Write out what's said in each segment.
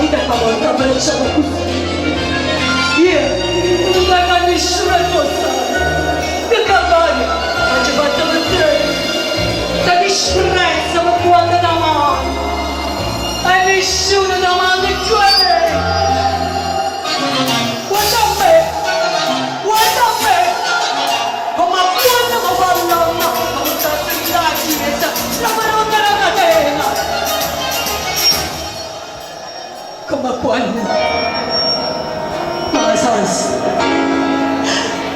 vita è famosa, ma lasciamo così. Io non vengo a nessuna cosa. Che campagna? Ma ci fatto vedere. La disprezza ma quando da mano. E nessuno da mano cioè me. Guarda me. Guarda me. Come quando mi fanno la mano. La parola della catena. Come quando ma salsa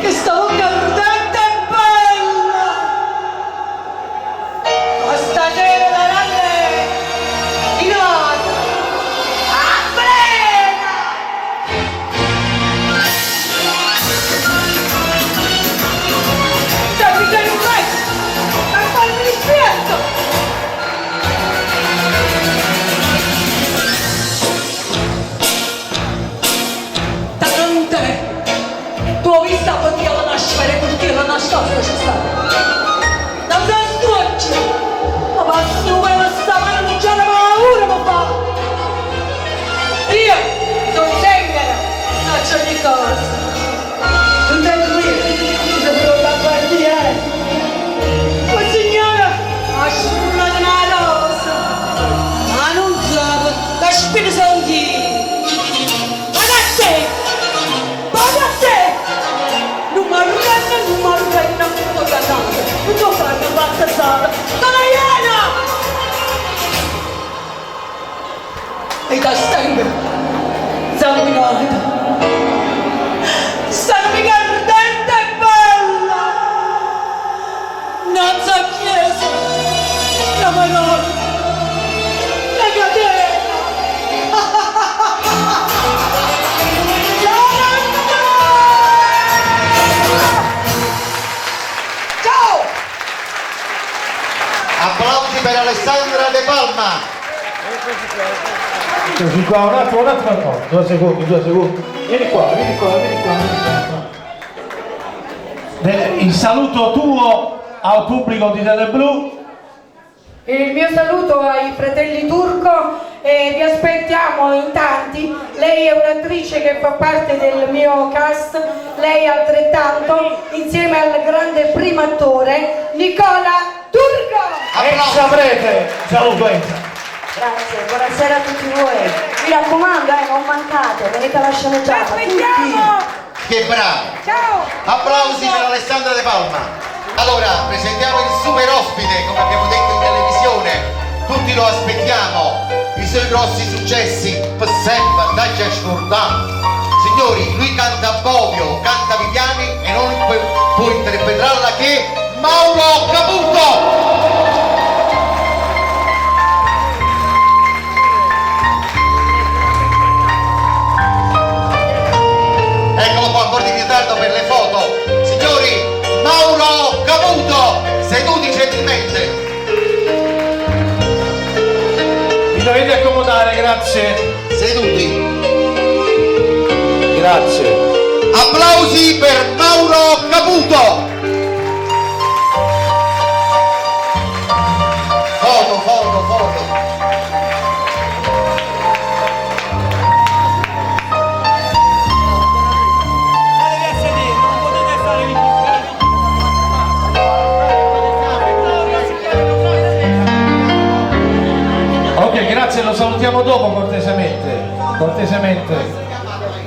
che stavo cardente e bella ma stasera la latte in ora a plena devi tenere un pezzo per farmi rispetto. Tu ho visto perché la nascere perché la nascosta c'è stata. Non sei strucci, ma se tu vuoi la stamane non c'è una paura, ma fa. Io non segno, non c'è di cosa. Tu sei qui, ti sei pronta a partire. Ma signora, ha sfruttato una rosa. Ma non sape, la spina sono chi. Ma da te! Non sto cantando, non sto facendo battezzata, sono iena! E da sempre, sanguinata, ardente e bella, non so chiesa, la manola, la catena. Applausi per Alessandra De Palma. Eccoci qua, un attimo, no, 2 secondi. Vieni qua. Il saluto tuo al pubblico di Teleblu. Il mio saluto ai fratelli Turco e vi aspettiamo in tanti. Lei è un'attrice che fa parte del mio cast, lei altrettanto, insieme al grande primo attore Nicola Turco. Ex Abrete, saluto Enza. Grazie, buonasera a tutti voi. Mi raccomando, non mancate, venite alla sceneggiata. Che bravi! Ciao! Applausi per Alessandra De Palma. Allora, presentiamo il super ospite, come abbiamo detto in televisione. Tutti lo aspettiamo. I suoi grossi successi per sempre, dai a scordare. Signori, lui canta Bobbio, canta Viviani e non può interpretarla che Mauro Caputo! Eccolo qua, ancora in ritardo per le foto. Signori, Mauro Caputo, seduti gentilmente. Vi dovete accomodare, grazie. Seduti. Grazie. Applausi per Mauro Caputo. Foto. Ok, grazie, lo salutiamo dopo cortesemente.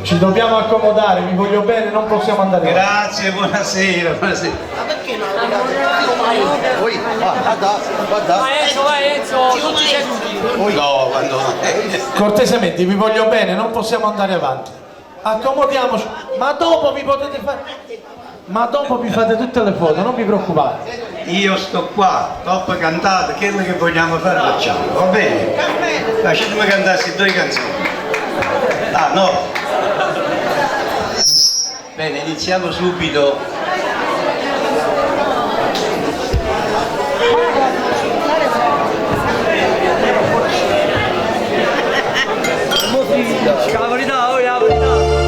Ci dobbiamo accomodare, vi voglio bene, non possiamo andare avanti. Grazie, buonasera. Ma perché non guarda. Vai Enzo, tutti seduti. No, quando... Cortesemente, vi voglio bene, non possiamo andare avanti. Accomodiamoci, ma dopo vi potete fare... Ma dopo vi fate tutte le foto, non vi preoccupate. Io sto qua, top cantate, quello che vogliamo fare facciamo, va bene? Lasciatemi cantare 2 canzoni. Ah, no? Bene, iniziamo subito. La verità, la verità.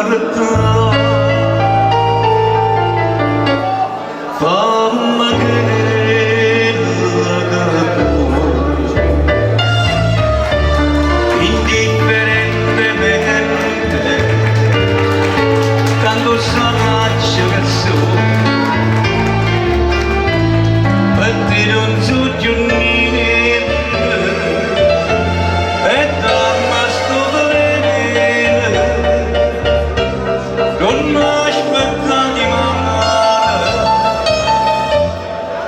marta famma che la cuore indifferentemente tanto sanaccio che sono per te non so più niente e dammi sto veleno non mi aspetta di male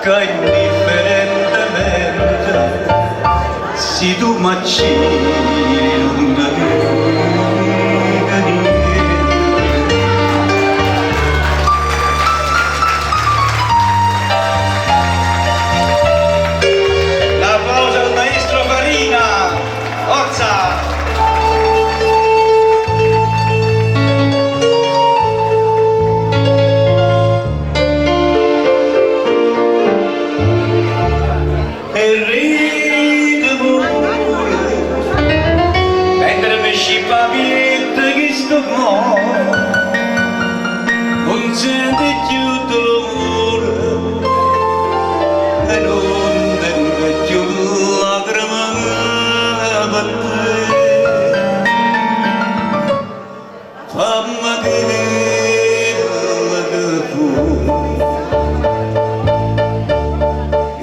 che indifferentemente se tu mi l'applauso al maestro Farina, forza! E ride pure, mentre mi scippa pietta che sto cuore, non sente più dolore e non tende più lacrime per te. Fammi che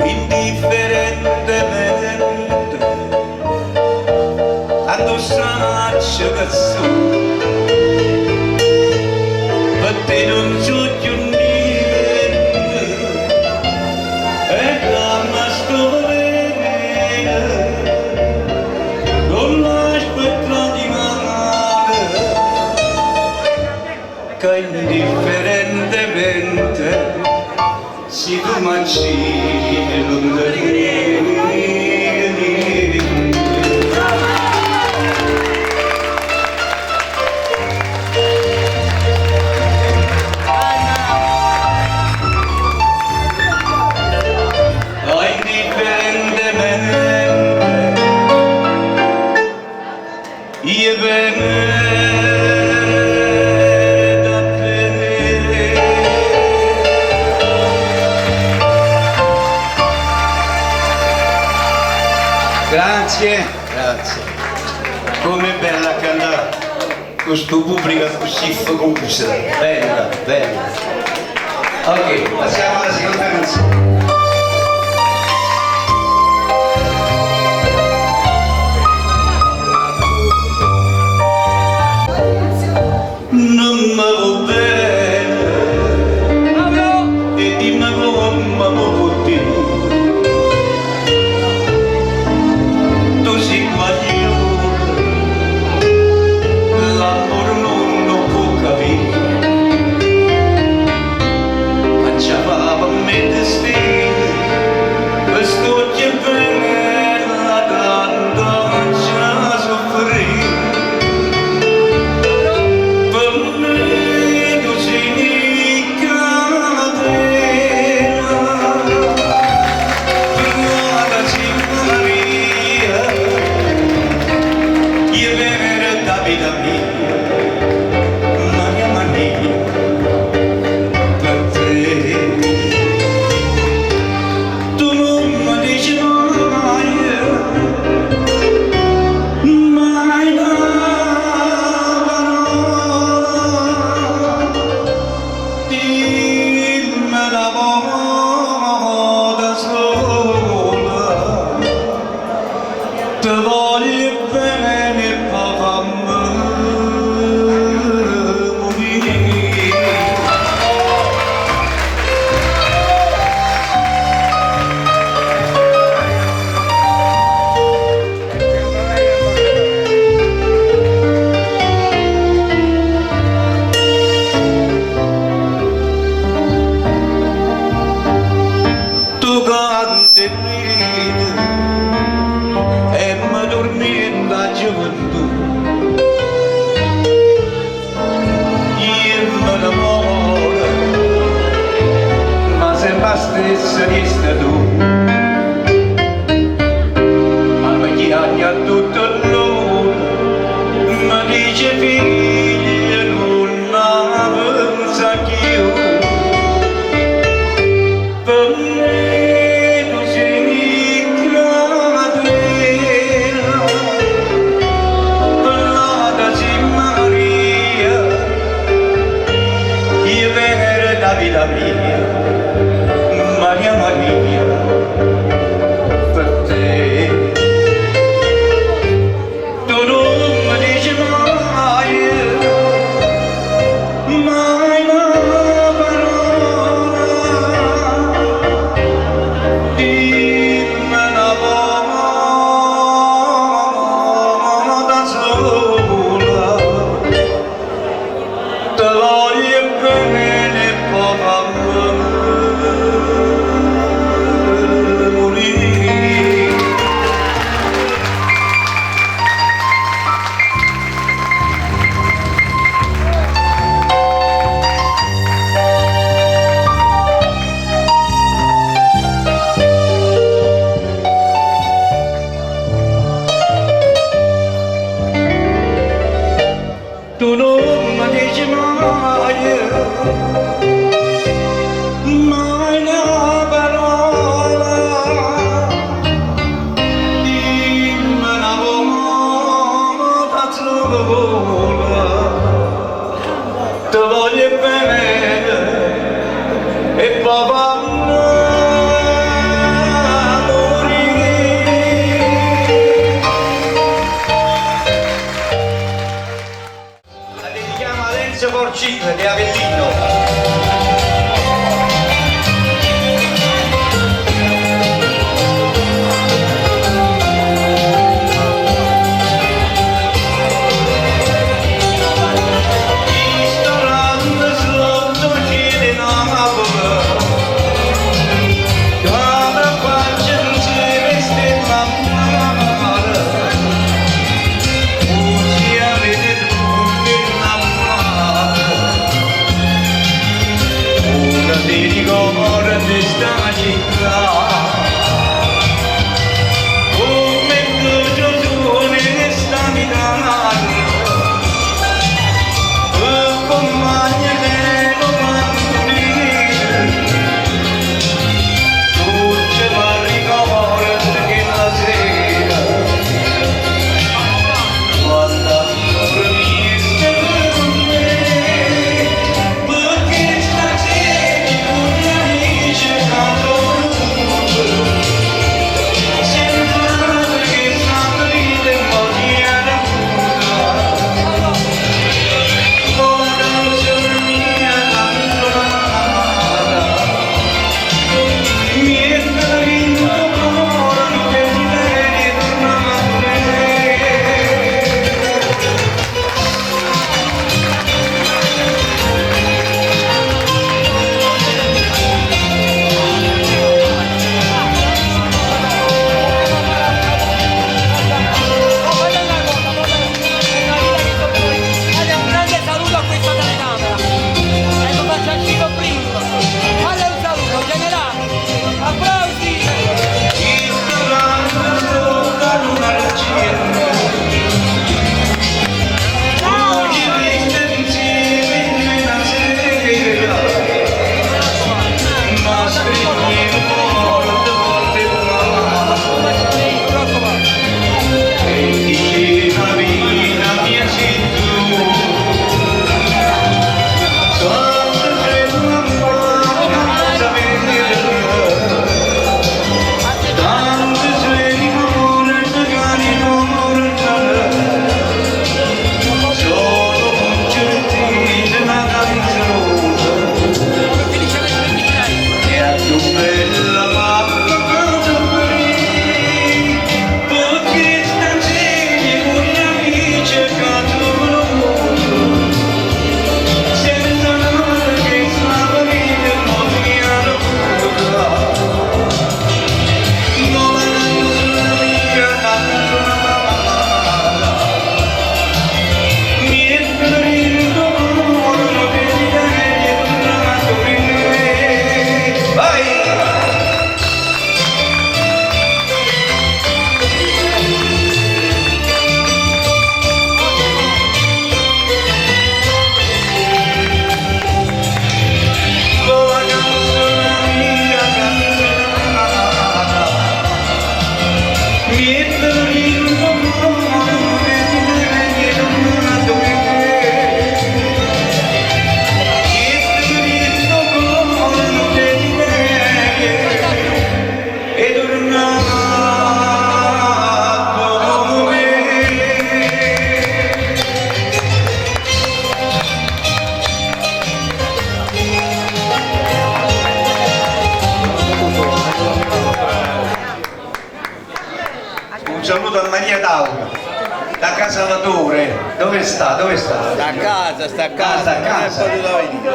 indifferentemente tanto sanaccio che sono per te non so più niente e dammi sto veleno non l'aspetta di male che indifferentemente si tu mangi non indifferentemente io bene da te. Grazie, grazie. Com'è bella cantare con sto pubblico così famoso. Bella, bella. Ok, passiamo alla seconda canzone. Non mi va bene e dimmi come mi può dire. Tu sei guaglione, l'amore non lo può capire. Facciamo a me destino, questo che bella tanto faccia soffrire. Per me tu sei catena, guardaci Maria, io vera vita mia, mia mania, per te. Tu non mi dici mai una parola, dimmi la volta sola, ti voglio bene per farmi morire. Tu canti e ridi e mi dormi da gioventù. Io me l'amore, ma sempre la stessa resta tu. Ma mi chiami a tutto l'ora, mi dice figlio non tu non mi dici mai una parola, dimmi una volta sola, ti voglio bene e papà Porcino di Avellino. Ristorante sotto il cielo Napoli, dove faccia non si veste male, così avete tutti innamorati. Ti ricordo di sta città, come tu giorni sta Milano, compagni dello Mandolino, tu ce la ricordi che la sera, quando dormiste con me, perché stasera saluto a Maria Daura da Casalatore. Dove sta? Sta a casa, sta a casa. Sta a casa.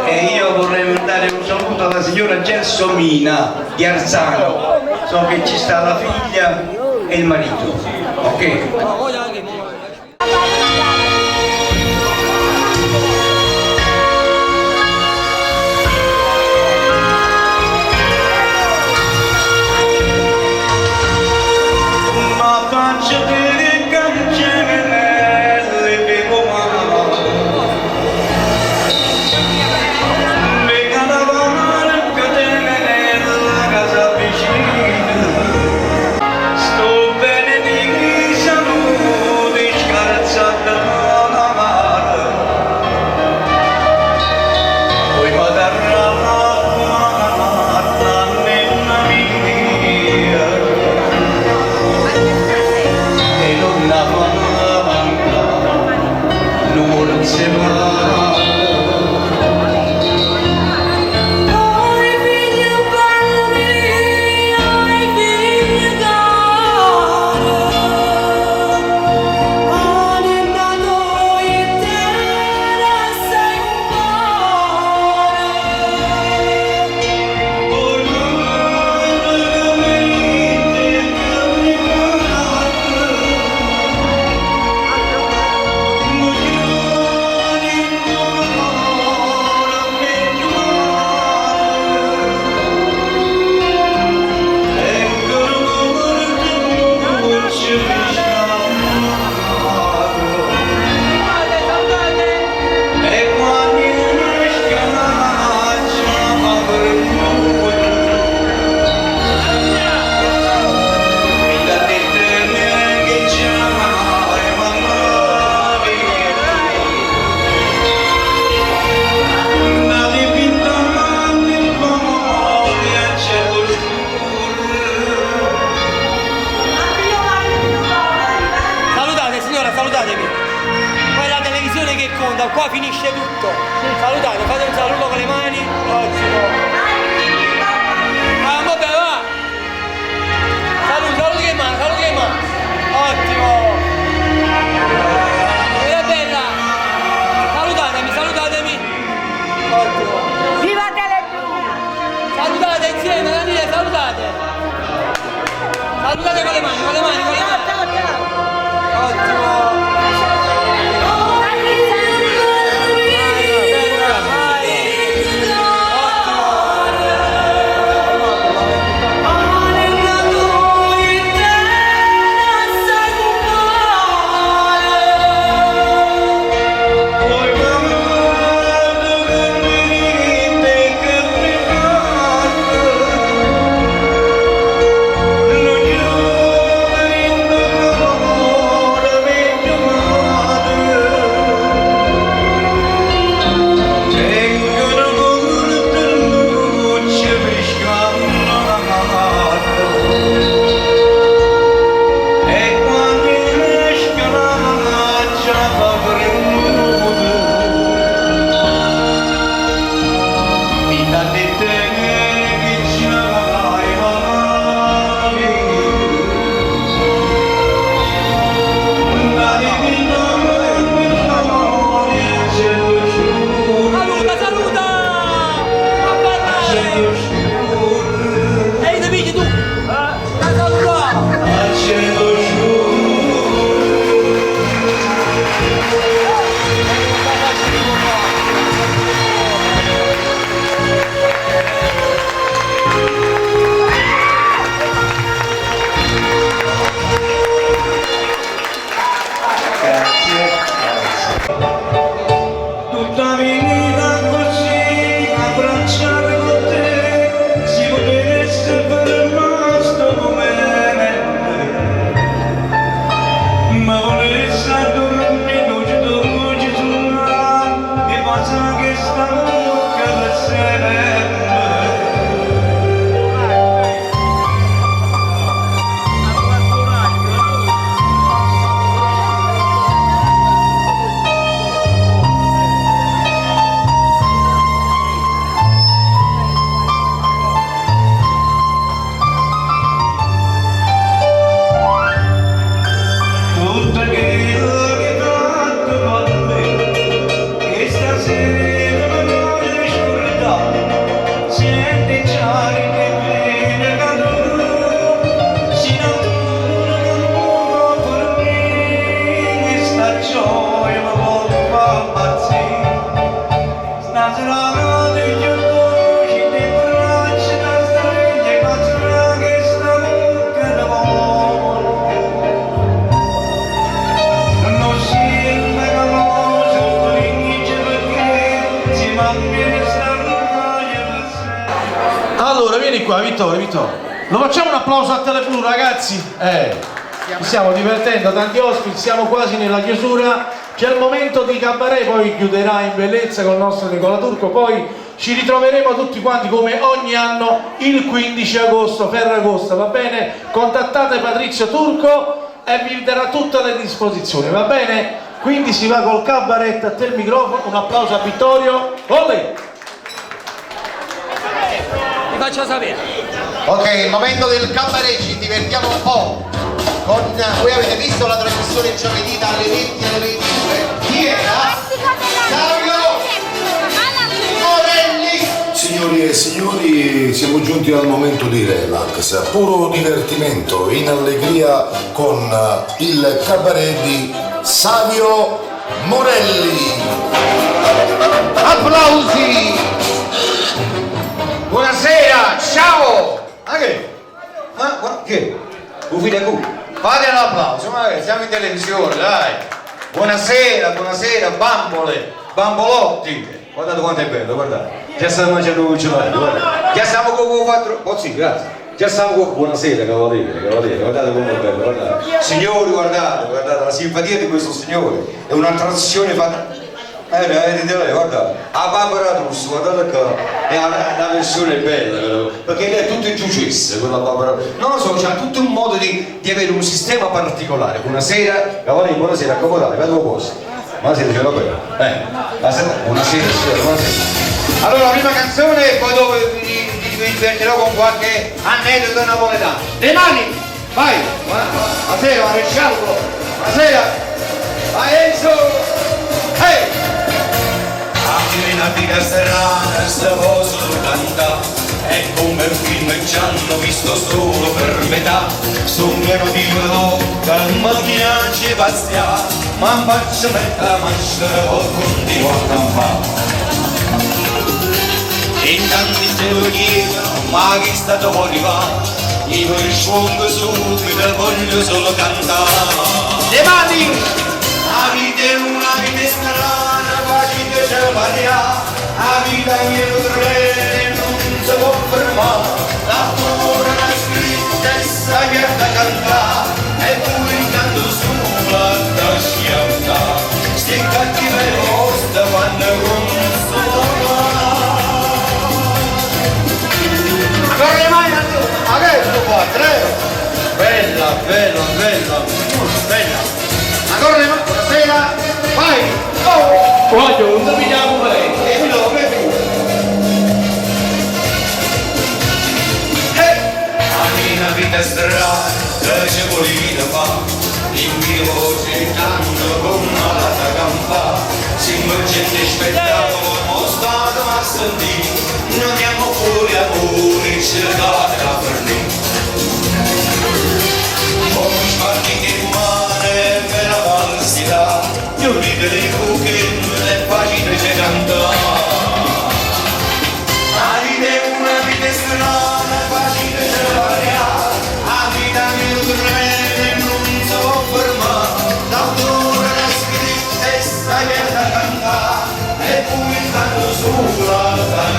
E io vorrei mandare un saluto alla signora Gelsomina di Arzano. So che ci sta la figlia e il marito. Ok? Qua finisce tutto. Salutate, fate un saluto con le mani. Ottimo. Vabbè, va. Saluti che mano, Ottimo. È bella. Salutatemi. Ottimo. Viva Teleblu! Salutate insieme, Daniele, salutate. Salutate con le mani. Ottimo. Allora, vieni qua, Vittorio. Lo facciamo un applauso a Teleblu, ragazzi? Ci stiamo divertendo, tanti ospiti, siamo quasi nella chiusura. C'è il momento di cabaret, poi chiuderà in bellezza con il nostro Nicola Turco, poi ci ritroveremo tutti quanti come ogni anno il 15 agosto, Ferragosto, va bene? Contattate Patrizio Turco e vi darà tutte le disposizioni, va bene? quindi si va col cabaret a te il microfono, un applauso a Vittorio. Olè! Ti faccio sapere. Ok, il momento del cabaret, ci divertiamo un po'. Voi avete visto la trasmissione giovedì dalle 20 alle 22? Chi era? Savio Morelli! Signori e signori, siamo giunti al momento di relax, puro divertimento, in allegria con il cabaret di Savio Morelli. Applausi! Buonasera, ciao! Ma che? Ma che? Ufficio qui. Fate un applauso, ma siamo in televisione, dai! Buonasera, buonasera, bambole, bambolotti! Guardate quanto è bello, guardate. Già stiamo mangiando un gelato, guardate. Già stiamo con 4. Oh sì, grazie. Già stiamo con. Buonasera, cavaliere, guardate come è bello, guardate. Signori, guardate, la simpatia di questo signore è un'attrazione fatta. Guardate, la Barbara Russo, guardate qua, è una versione bella, però, perché lei è tutto in giucesse, quella Barbara. Non lo so, c'ha tutto un modo di avere un sistema particolare. Buonasera, cavaliere, buonasera, accomodate, vedo posto. Buonasera, ce l'ho bene. Buonasera, buonasera. Allora, la prima canzone e poi dopo vi divertirò con qualche aneddoto napoletano. Le mani! Vai! Buonasera, Maresciallo! Buonasera! Vai Enzo! Ehi! La vita serrana, sta cosa canta, è come un film che ci hanno visto solo per metà. Sono pieno di veloca, macchina ci passia, ma faccio metà maschera o continuo a campare. In tanti te lo chiedono, ma chi è stato fuori va? Io rispondo subito, voglio solo cantare. Le mani! La vita è una vita strana, facile ce la la vita mia treno non si può fermare, l'amore è scritta e sa che da cantare, e pure intanto sulla da sciattare, sti cattive poste vanno con Ancora le mani adesso qua, 3. Bella, bella, bella, bella. Ancora le mani, buonasera, vai! Oh! Voglio, non vediamo bene. La vita strana, che ci volete fa, in vivo cercando con malata campa, siamo gente spettacolo, non state a sentire, non andiamo fuori amore, cercate la fornire. Come spartiti in mare per la falsità, io ride dei cucchi, è facile c'è cantare. La vita è una vita strana, facile c'è la la vita mia treno non si può fermare, l'autore l'ha scritta e sta che da cantare, e pure intanto sulla tasca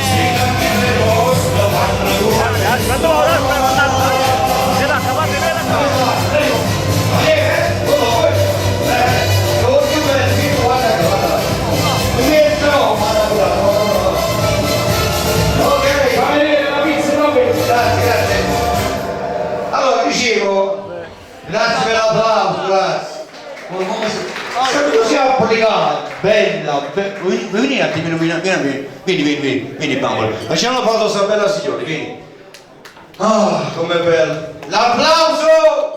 si cambia le poste, vanno con Allora dicevo, grazie per l'applauso, grazie. Come si è applicato? Bella, vieni un attimino, vieni bambolo. facciamo una foto sta bella signora, vieni. Ah, com'è bello. L'applauso!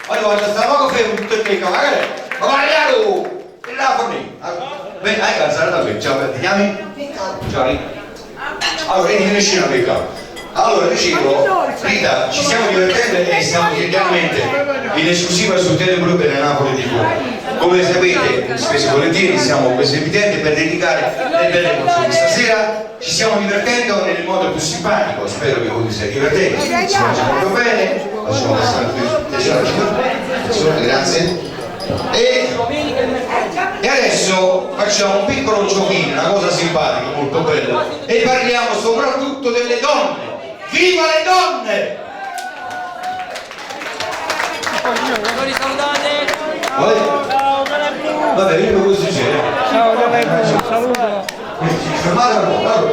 Allora, stavamo a fare un tecnico, magari. Ma guarda tu! E la forni. Bene, hai canzone da me, ciao, ti chiami? Ciao Rita. Allora, vieni vicino a Rita. Allora, dicevo, Rita, ci stiamo divertendo e siamo chiaramente in esclusiva su Teleblu per Napoli di Cuore. Come sapete, spesso e volentieri siamo questi emittenti per dedicare le belle canzoni. Stasera ci stiamo divertendo nel modo più simpatico, spero che voi siate divertenti, si mangia molto bene, facciamo passare grazie. E adesso facciamo un piccolo giochino, una cosa simpatica, molto bella, e parliamo soprattutto delle donne. Viva le donne! Signori, salutate. Vabbè, io cosa succede? Ciao, saluto. Fermate un po', allora.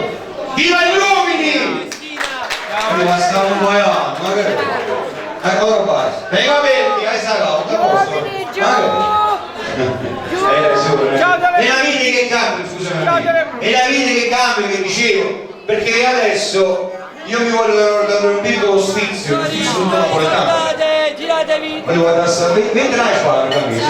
Viva gli uomini! Ma stiamo muoiando, ma che? Ora qua. E i capelli, hai sagato, che posto? cambia, scusami, è la vita che cambia, che dicevo, perché adesso io mi voglio dare un piccolo sfizio, il sud napoletano. Giratevi! Voglio guardare, vedrai qua la camicia,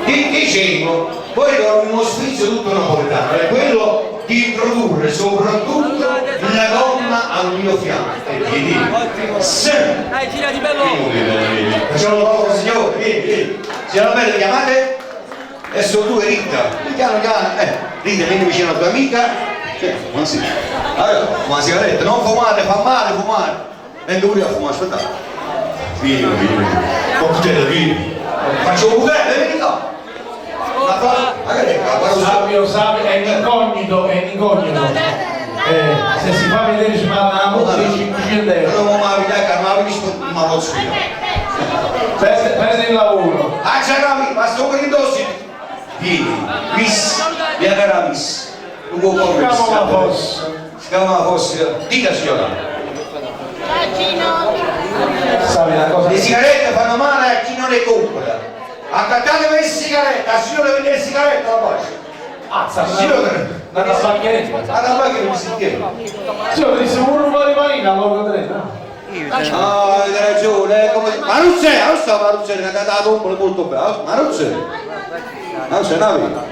dicevo, poi do uno sfizio tutto napoletano, è quello di introdurre soprattutto la gomma al mio fianco. E ti dico, Girati bello! facciamo un po' signore, vieni. Signora bella, chiamate? E sono due Rita, piano piano, Rita vieni vicino alla tua amica. Ma sì. Allora, una sigaretta, non fumate, fa male fumare. Vengo pure a fumare, aspettate. Vieni. Cocktail, vieni. Faccio un buffet, vieni qua. Savio, è in incognito. Se si fa vedere ci parla una multa di 500 euro. Non mi avete che non avevo visto una volta. Perde il lavoro. Ah, c'è la ma sto con i dossi. Vieni, miss, via cara miss. Non può correre. Scava la fossa. Dica signora. Savi una cosa. Le sigarette fanno male a chi non le compra. Accattatemi le sigarette, a signore vende le sigarette alla pace. Signore, Una bancheretta. alla pace non si tiene. Signore, disse un rubo di marina, allora vedrete, no? Ah, hai ragione, come... Ma non c'è, non sta Maruzzella, che ha dato un po' molto bravo. Maruzzella. Non c'è una vita.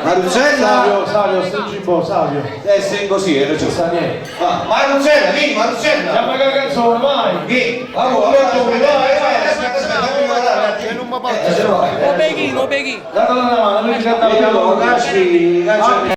Maruzzella. Savio, stringi un po', Savio. Sei così, hai ragione. Sta niente. Maruzzella, vieni, Maruzzella. Chiama che canzone, vai. Vieni. Allora, aspetta, fammi guardare un attimo. Mo beghi! Datela una mano, lui ci canta la